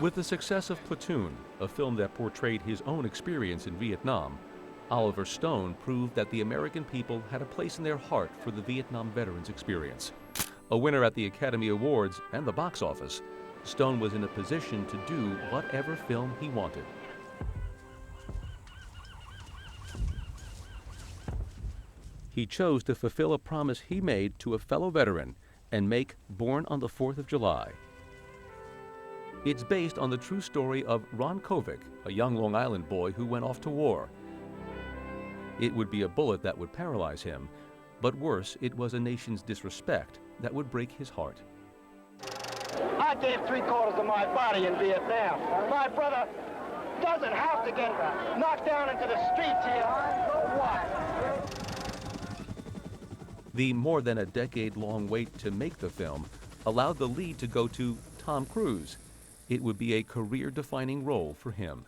With the success of Platoon, a film that portrayed his own experience in Vietnam, Oliver Stone proved that the American people had a place in their heart for the Vietnam veterans' experience. A winner at the Academy Awards and the box office, Stone was in a position to do whatever film he wanted. He chose to fulfill a promise he made to a fellow veteran and make Born on the 4th of July. It's based on the true story of Ron Kovic, a young Long Island boy who went off to war. It would be a bullet that would paralyze him, but worse, it was a nation's disrespect that would break his heart. I gave 3/4 of my body in Vietnam. My brother doesn't have to get knocked down into the streets here. Why? The more than a decade-long wait to make the film allowed the lead to go to Tom Cruise. It would be a career-defining role for him.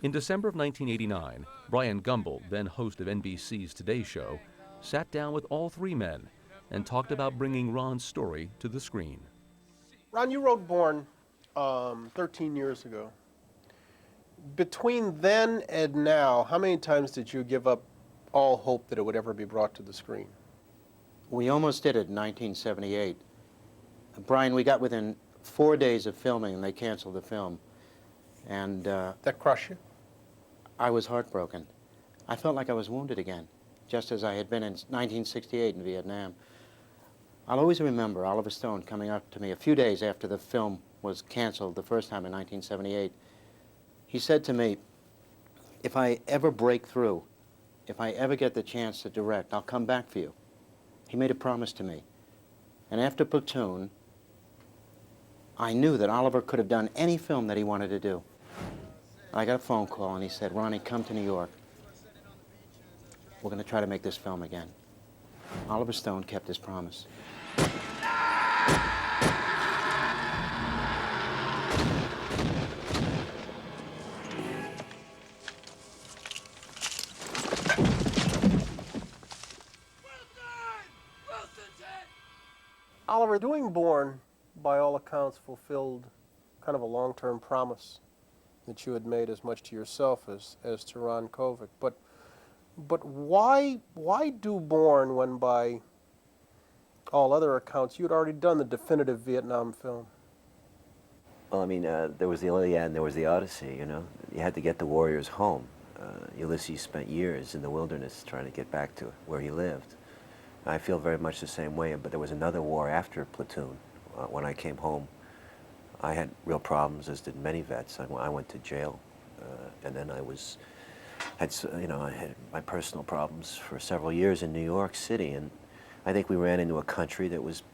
In December of 1989, Brian Gumbel, then host of NBC's Today Show, sat down with all three men and talked about bringing Ron's story to the screen. Ron, you wrote Born 13 years ago. Between then and now, how many times did you give up all hope that it would ever be brought to the screen? We almost did it in 1978. Brian, we got within 4 days of filming and they canceled the film. And That crushed you? I was heartbroken. I felt like I was wounded again, just as I had been in 1968 in Vietnam. I'll always remember Oliver Stone coming up to me a few days after the film was canceled the first time in 1978. He said to me, if I ever break through, if I ever get the chance to direct, I'll come back for you. He made a promise to me. And after Platoon, I knew that Oliver could have done any film that he wanted to do. I got a phone call and he said, Ronnie, come to New York. We're going to try to make this film again. Oliver Stone kept his promise. Oliver, doing Born, by all accounts, fulfilled kind of a long-term promise that you had made as much to yourself as to Ron Kovic. But why do Born when, by all other accounts, you had already done the definitive Vietnam film? Well, I mean, there was the Iliad and there was the Odyssey, you know. You had to get the warriors home. Ulysses spent years in the wilderness trying to get back to where he lived. I feel very much the same way, but there was another war after Platoon. When I came home, I had real problems, as did many vets. I went to jail, and then I had my personal problems for several years in New York City, and I think we ran into a country that was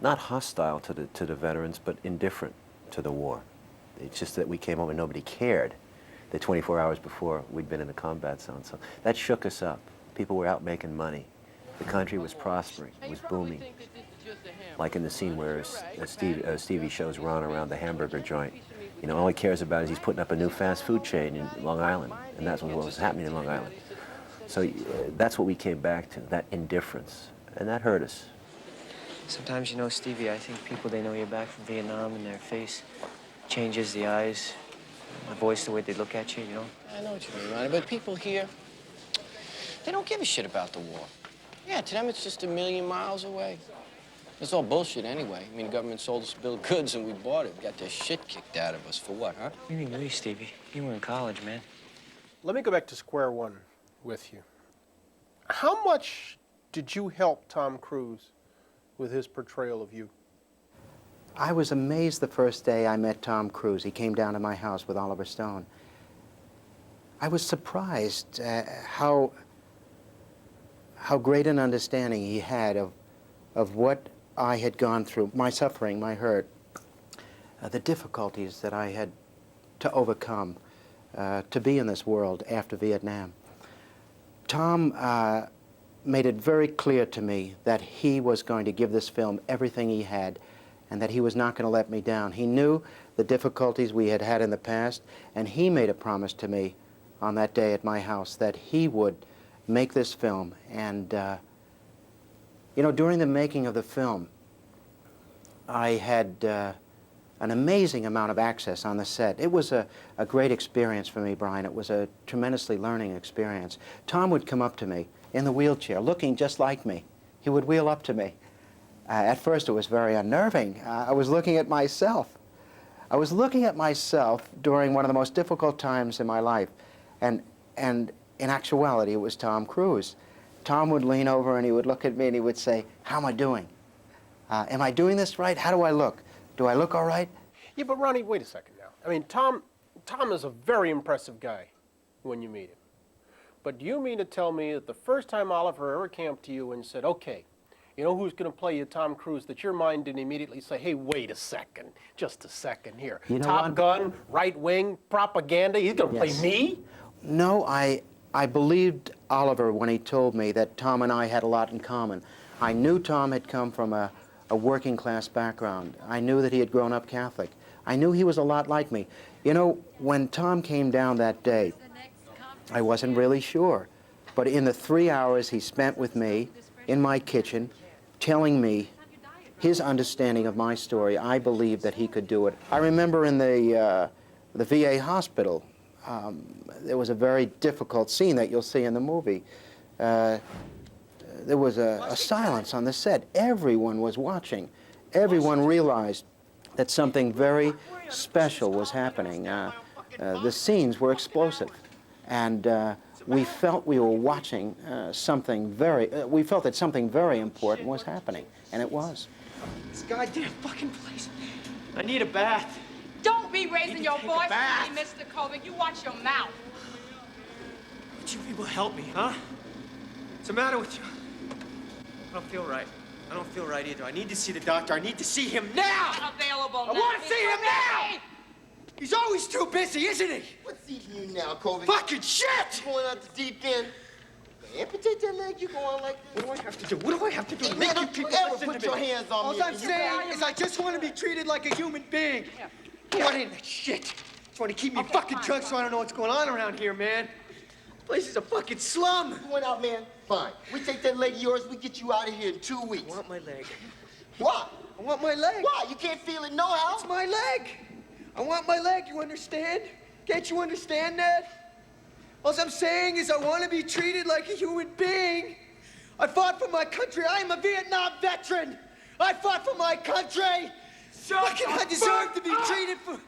not hostile to the veterans, but indifferent to the war. It's just that we came home and nobody cared the 24 hours before we'd been in a combat zone. So that shook us up. People were out making money. The country was prospering, it was booming. Like in the scene where Stevie shows Ron around the hamburger joint. You know, all he cares about is he's putting up a new fast food chain in Long Island, and that's what was happening in Long Island. So that's what we came back to, that indifference, and that hurt us. Sometimes, you know, Stevie, I think people, they know you're back from Vietnam and their face changes, the eyes, the voice, the way they look at you, you know? I know what you mean, Ronnie, but people here, they don't give a shit about the war. Yeah, to them it's just a million miles away. It's all bullshit anyway. I mean, the government sold us a bill of goods and we bought it. We got the shit kicked out of us for what, huh? You mean we, Stevie? You were in college, man. Let me go back to square one with you. How much did you help Tom Cruise with his portrayal of you? I was amazed the first day I met Tom Cruise. He came down to my house with Oliver Stone. I was surprised how great an understanding he had of what I had gone through, my suffering, my hurt, the difficulties that I had to overcome to be in this world after Vietnam. Tom made it very clear to me that he was going to give this film everything he had and that he was not going to let me down. He knew the difficulties we had had in the past, and he made a promise to me on that day at my house that he would make this film. And you know, during the making of the film, I had an amazing amount of access on the set. It was a great experience for me, Brian. It was a tremendously learning experience. Tom would come up to me in the wheelchair, looking just like me. He would wheel up to me. At first, it was very unnerving. I was looking at myself. I was looking at myself during one of the most difficult times in my life. And in actuality, it was Tom Cruise. Tom would lean over and he would look at me and he would say, "How am I doing? Am I doing this right? How do I look? Do I look all right?" Yeah, but Ronnie, wait a second now. I mean, Tom is a very impressive guy when you meet him. But do you mean to tell me that the first time Oliver ever came up to you and said, "Okay, you know who's going to play you, Tom Cruise," that your mind didn't immediately say, "Hey, wait a second, just a second here. You know Top what? Gun, right-wing, propaganda, he's going to play me?" No, I believed Oliver when he told me that Tom and I had a lot in common. I knew Tom had come from a working-class background. I knew that he had grown up Catholic. I knew he was a lot like me. You know, when Tom came down that day, I wasn't really sure. But in the 3 hours he spent with me in my kitchen, telling me his understanding of my story, I believed that he could do it. I remember in the VA hospital, there was a very difficult scene that you'll see in the movie. There was a silence on the set. Everyone was watching. Everyone realized that something very special was happening. The scenes were explosive. And we felt we were watching we felt that something very important was happening. And it was. This goddamn fucking place. I need a bath. Don't be raising your voice bath. to me, Mr. Kovic. You watch your mouth. Would you people help me, huh? What's the matter with you? I don't feel right. I don't feel right either. I need to see the doctor. I need to see him now! Not available I now. want to see him now! He's always too busy, isn't he? What's eating you now, Kovic? Fucking shit! You going out the deep end? Amputate that leg, you going like this? What do I have to do? What do I have to do to Hey, make man, you don't people ever listen put to your me? hands on All me. I'm saying is I just want to be treated like a human being. What ain't that shit? Just want to keep me fucking drunk so I don't know what's going on around here, man. This place is a fucking slum. You went out, man. Fine. We take that leg of yours, we get you out of here in 2 weeks. I want my leg. Why? I want my leg. Why? You can't feel it no how? It's my leg. I want my leg, you understand? Can't you understand that? All I'm saying is I want to be treated like a human being. I fought for my country. I am a Vietnam veteran. I fought for my country. I deserve to be treated for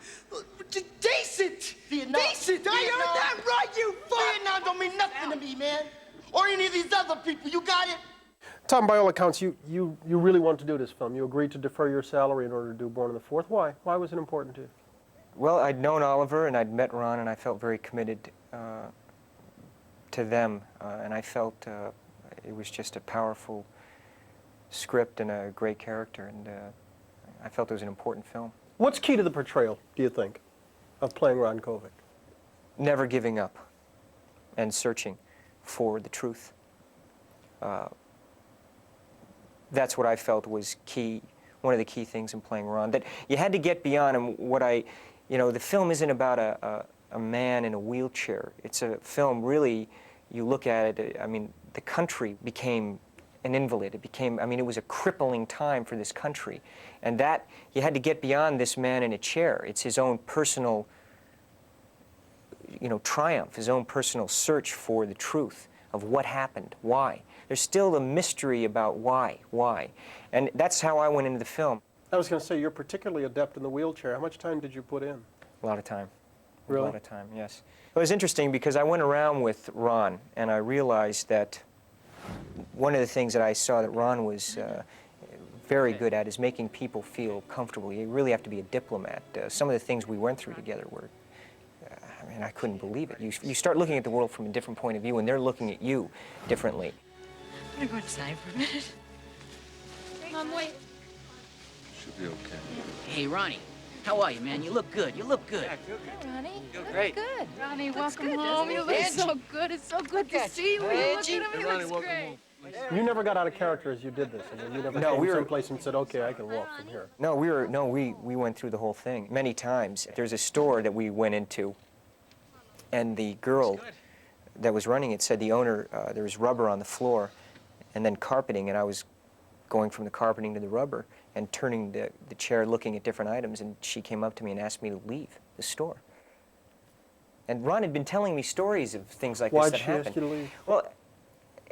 decent. Vietnam. Decent. I heard that right, you fuck. Vietnam don't mean nothing to me, man. Or any of these other people. You got it? Tom, by all accounts, you really want to do this film. You agreed to defer your salary in order to do Born on the 4th. Why? Why was it important to you? Well, I'd known Oliver and I'd met Ron, and I felt very committed to them, and I felt it was just a powerful script and a great character, and I felt it was an important film. What's key to the portrayal, do you think, of playing Ron Kovic? Never giving up and searching for the truth. That's what I felt was key, one of the key things in playing Ron, that you had to get beyond. And what the film isn't about a man in a wheelchair. It's a film, really, you look at it, I mean, the country became an invalid. It became, I mean, it was a crippling time for this country. And that, you had to get beyond this man in a chair. It's his own personal, triumph, his own personal search for the truth of what happened, why. There's still a mystery about why. And that's how I went into the film. I was going to say, you're particularly adept in the wheelchair. How much time did you put in? A lot of time. Really? A lot of time, yes. It was interesting because I went around with Ron, and I realized that one of the things that I saw that Ron was very good at is making people feel comfortable. You really have to be a diplomat. Some of the things we went through together were, I mean, I couldn't believe it. You start looking at the world from a different point of view, and they're looking at you differently. I'm gonna go inside for a minute. Mom, wait. Should be okay. Hey, Ronnie. How are you, man? You look good. You look good. Hey, Ronnie. You look great. Good. Ronnie, Looks welcome good, home. doesn't You it? look Angie. so good. It's so good to see you. You look at him. He Ronnie, looks welcome great. home. You never got out of character as you did this. I mean, you never came someplace and said, "Okay, I can walk from here." No, we went through the whole thing many times. There's a store that we went into, and the girl that was running it said the owner, there was rubber on the floor and then carpeting, and I was going from the carpeting to the rubber and turning the chair, looking at different items, and she came up to me and asked me to leave the store. And Ron had been telling me stories of things like this that happened. Why'd she ask you to leave? Well,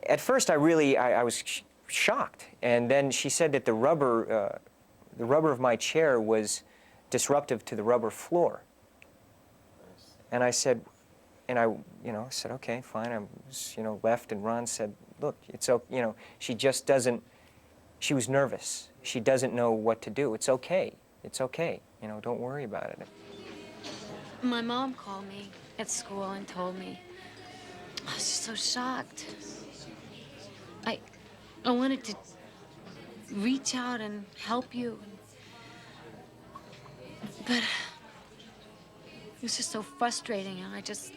at first I was shocked, and then she said that the rubber of my chair was disruptive to the rubber floor. And I said, said, okay, fine. I left, and Ron said, look, it's okay, she just doesn't, she was nervous. She doesn't know what to do. It's okay. It's okay. Don't worry about it. My mom called me at school and told me. I was just so shocked. I wanted to reach out and help you. But it was just so frustrating, and I just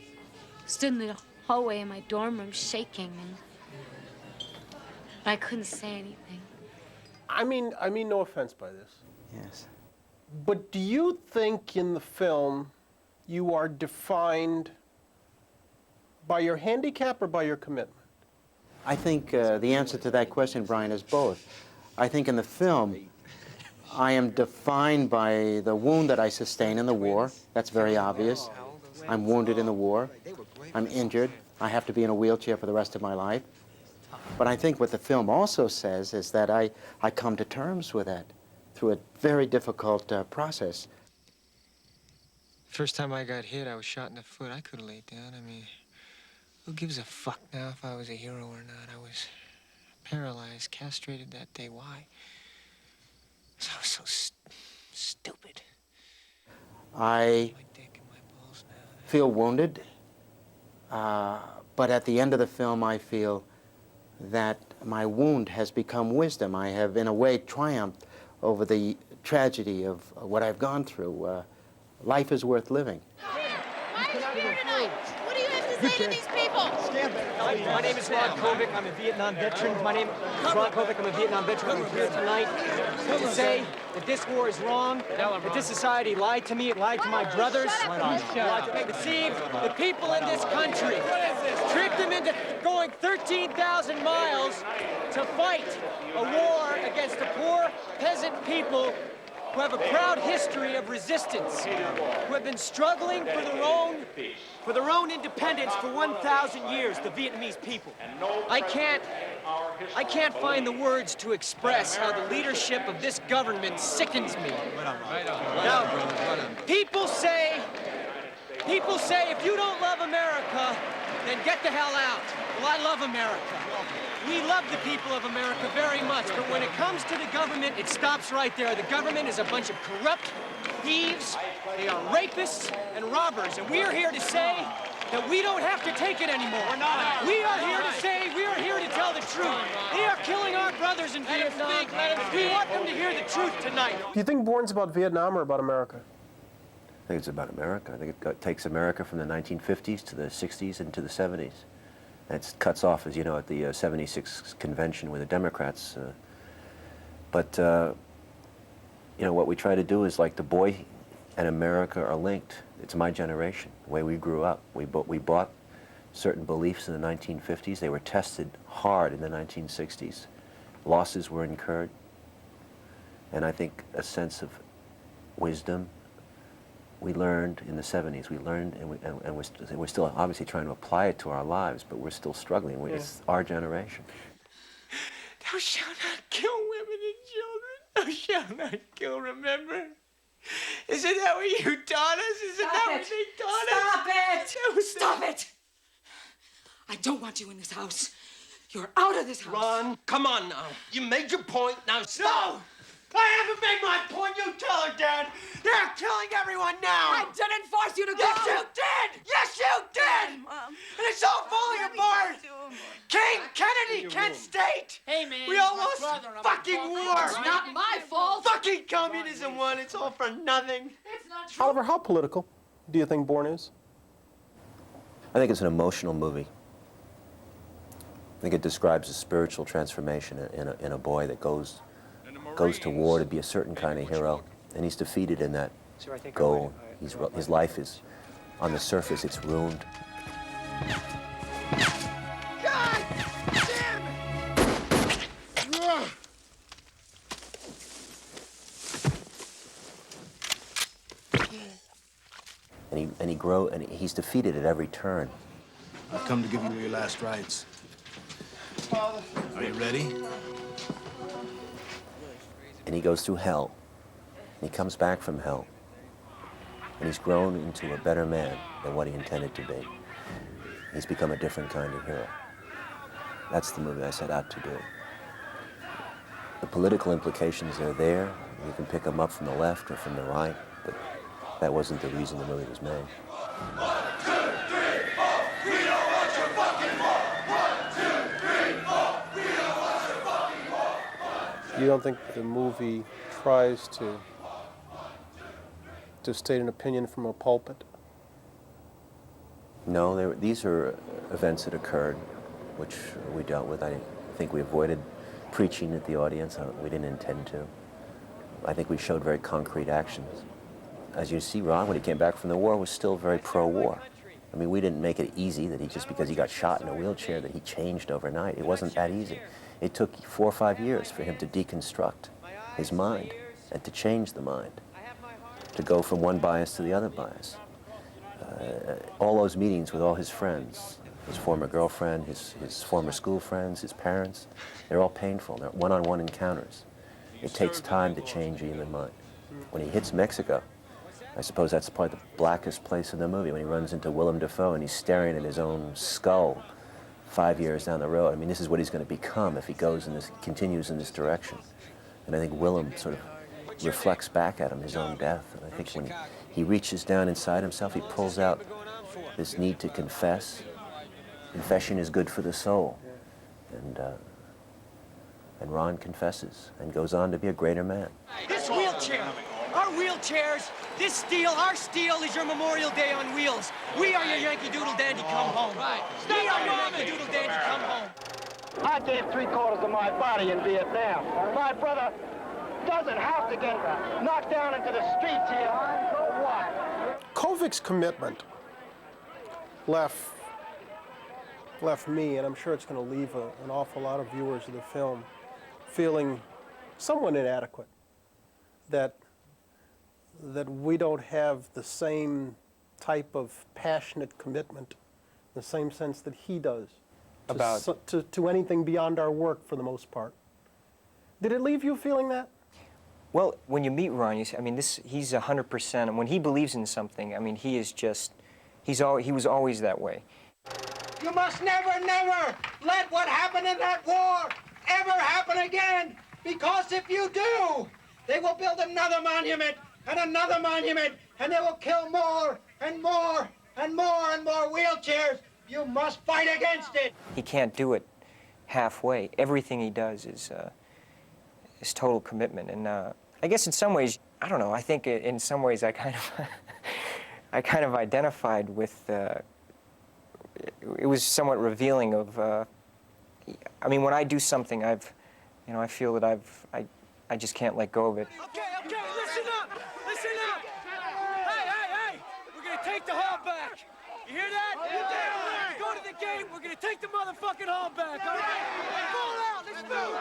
stood in the hallway in my dorm room shaking, and I couldn't say anything. I mean no offense by this. Yes. But do you think in the film you are defined by your handicap or by your commitment? I think the answer to that question, Brian, is both. I think in the film, I am defined by the wound that I sustained in the war. That's very obvious. I'm wounded in the war. I'm injured. I have to be in a wheelchair for the rest of my life. But I think what the film also says is that I come to terms with that through a very difficult process. First time I got hit, I was shot in the foot. I could have laid down. I mean, who gives a fuck now if I was a hero or not? I was paralyzed, castrated that day. Why? I was so stupid. I feel wounded, but at the end of the film, I feel that my wound has become wisdom. I have, in a way, triumphed over the tragedy of what I've gone through. Life is worth living. Why are you here tonight? What do you have to say to these people? My name is Ron Kovic. I'm a Vietnam veteran. My name is Ron Kovic. I'm a Vietnam veteran. I'm here tonight to say that this war is wrong, that this society lied to me, it lied to my brothers, it deceived the people in this country, tricked them into going 13,000 miles to fight a war against the poor peasant people who have a proud history of resistance, who have been struggling for their own independence for 1,000 years, the Vietnamese people. I can't find the words to express how the leadership of this government sickens me. Now, people say if you don't love America, then get the hell out. Well, I love America. We love the people of America very much, but when it comes to the government, it stops right there. The government is a bunch of corrupt thieves, they are rapists and robbers, and we are here to say that we don't have to take it anymore. We're not. We are here to say, we are here to tell the truth. They are killing our brothers in Vietnam. We want them to hear the truth tonight. Do you think Bourne's about Vietnam or about America? I think it's about America. I think it takes America from the 1950s to the 60s and to the 70s. It cuts off, as you know, at the 76 convention with the Democrats. But what we try to do is, like, the boy and America are linked. It's my generation, the way we grew up. We bought certain beliefs in the 1950s. They were tested hard in the 1960s. Losses were incurred. And I think a sense of wisdom we learned in the 70s. We learned, and we're still obviously trying to apply it to our lives, but we're still struggling. It's our generation. Thou shalt not kill women and children. Thou shalt not kill, remember? Isn't that what you taught us? Isn't that what they taught us? Stop it! Stop it! I don't want you in this house. You're out of this house. Ron, come on now. You made your point, now stop! No! I haven't made my point. You tell her, Dad. They're killing everyone now. I didn't force you to go. Yes, you did. Yes, you did. Mom. And it's all falling apart. King Kennedy, Kent State. Hey, man. We all lost fucking war. It's not my fault. Fucking communism won. It's all for nothing. It's not true. Oliver, how political do you think Bourne is? I think it's an emotional movie. I think it describes a spiritual transformation in a boy that goes to war to be a certain kind of hero, and he's defeated in that goal. His life is, on the surface, it's ruined. God damn it! and he's defeated at every turn. I've come to give you your last rites. Father. Are you ready? And he goes through hell, and he comes back from hell, and he's grown into a better man than what he intended to be. He's become a different kind of hero. That's the movie I set out to do. The political implications are there. You can pick them up from the left or from the right, but that wasn't the reason the movie was made. 1, 2, 3, 4. We don't want your fucking war. 1, 2, 3, 4. We don't want your fucking war. You don't think the movie tries to state an opinion from a pulpit? No, these are events that occurred, which we dealt with. I think we avoided preaching at the audience. We didn't intend to. I think we showed very concrete actions. As you see, Ron, when he came back from the war, was still very pro-war. I mean, we didn't make it easy that he, just because he got shot in a wheelchair, that he changed overnight. It wasn't that easy. It took 4 or 5 years for him to deconstruct his mind and to change the mind, to go from one bias to the other bias. All those meetings with all his friends, his former girlfriend, his former school friends, his parents, they're all painful. They're one-on-one encounters. It takes time to change a human mind. When he hits Mexico, I suppose that's probably the blackest place in the movie, when he runs into Willem Dafoe and he's staring at his own skull 5 years down the road. I mean, this is what he's going to become if he continues in this direction. And I think Willem sort of reflects back at him his own death. And I think when he reaches down inside himself, he pulls out this need to confess. Confession is good for the soul. And Ron confesses and goes on to be a greater man. This wheelchair, our wheelchairs, this steel, our steel is your Memorial Day on wheels. We are your Yankee Doodle Dandy come home. We are your Yankee Doodle Dandy come home. I gave 3/4 of my body in Vietnam. My brother doesn't have to get knocked down into the streets here. So what? Kovic's commitment left me, and I'm sure it's going to leave an awful lot of viewers of the film, feeling somewhat inadequate, that we don't have the same type of passionate commitment, the same sense that he does, to anything beyond our work for the most part. Did it leave you feeling that? Well, when you meet Ron, he's 100%, and when he believes in something, I mean, he is just, he was always that way. You must never, never let what happened in that war ever happen again, because if you do, they will build another monument, and they will kill more and more and more and more wheelchairs. You must fight against it. He can't do it halfway. Everything he does is total commitment, and I guess in some ways, I don't know, I think in some ways I kind of, I kind of identified with, it was somewhat revealing of, I mean, when I do something, I feel that I just can't let go of it. Okay, listen up! Hey! We're gonna take the hall back. You hear that? Let's go to the gate. We're gonna take the motherfucking hall back. All right? Fall out. Let's move.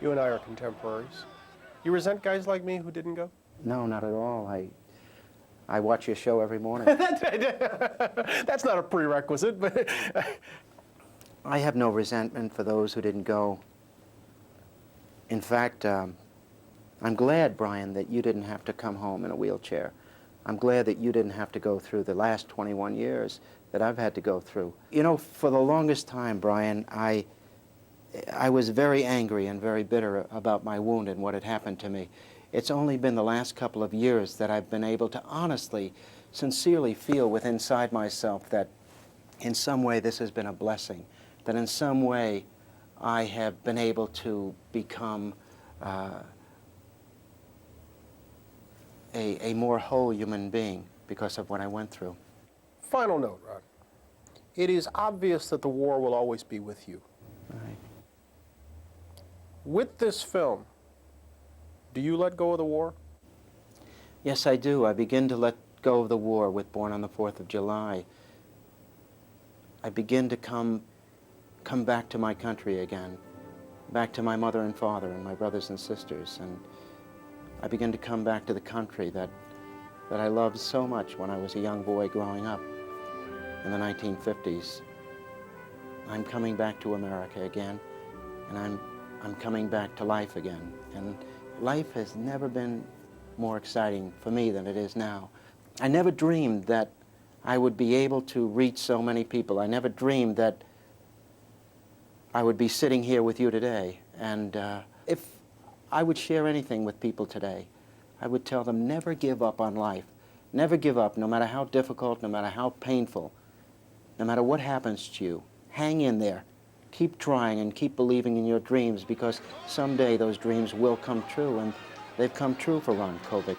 You and I are contemporaries. You resent guys like me who didn't go? No, not at all. I watch your show every morning. That's not a prerequisite, but I have no resentment for those who didn't go. In fact, I'm glad, Brian, that you didn't have to come home in a wheelchair. I'm glad that you didn't have to go through the last 21 years that I've had to go through. You know, for the longest time, Brian, I was very angry and very bitter about my wound and what had happened to me. It's only been the last couple of years that I've been able to honestly, sincerely feel within inside myself that in some way this has been a blessing, that in some way I have been able to become a more whole human being because of what I went through. Final note, Ron. It is obvious that the war will always be with you. Right. With this film, Do you let go of the war? Yes, I do. I begin to let go of the war with Born on the 4th of July. I begin to come back to my country again, back to my mother and father and my brothers and sisters, and I begin to come back to the country that I loved so much when I was a young boy growing up in the 1950s. I'm coming back to America again, and I'm coming back to life again. And life has never been more exciting for me than it is now. I never dreamed that I would be able to reach so many people. I never dreamed that I would be sitting here with you today. And if I would share anything with people today, I would tell them never give up on life. Never give up, no matter how difficult, no matter how painful, no matter what happens to you. Hang in there. Keep trying and keep believing in your dreams, because someday those dreams will come true, and they've come true for Ron Kovic.